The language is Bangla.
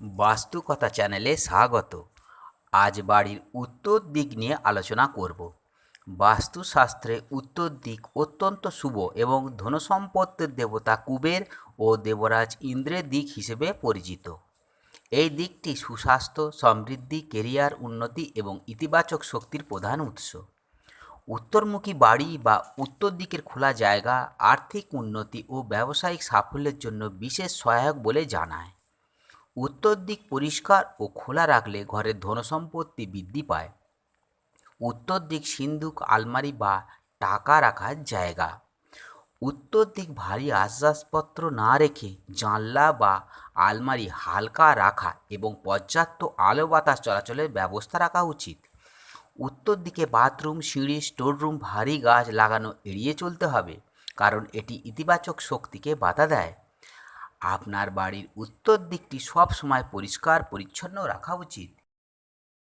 বাস্তুকথা চ্যানেলে স্বাগত। আজ বাড়ির উত্তর দিক নিয়ে আলোচনা করব। বাস্তুশাস্ত্রে উত্তর দিক অত্যন্ত শুভ এবং ধনসম্পত্তির দেবতা কুবের ও দেবরাজ ইন্দ্রের দিক হিসেবে পরিচিত। এই দিকটি সুস্বাস্থ্য, সমৃদ্ধি, কেরিয়ার উন্নতি এবং ইতিবাচক শক্তির প্রধান উৎস। উত্তরমুখী বাড়ি বা উত্তর দিকের খোলা জায়গা আর্থিক উন্নতি ও ব্যবসায়িক সাফল্যের জন্য বিশেষ সহায়ক বলে জানায়। উত্তর দিক পরিষ্কার ও খোলা রাখলে ঘরের ধনসম্পত্তি বৃদ্ধি পায়। উত্তর দিক সিন্ধুক, আলমারি বা টাকা রাখার জায়গা। উত্তর দিক ভারী আসবাবপত্র না রেখে জানলা বা আলমারি হালকা রাখা এবং পর্যাপ্ত আলো বাতাস চলাচলের ব্যবস্থা রাখা উচিত। উত্তর দিকে বাথরুম, সিঁড়ি, স্টোররুম ভারী গাছ লাগানো এড়িয়ে চলতে হবে, কারণ এটি ইতিবাচক শক্তিকে বাধা দেয়। আপনার বাড়ির উত্তর দিকটি সব সময় পরিষ্কার পরিচ্ছন্ন রাখা উচিত।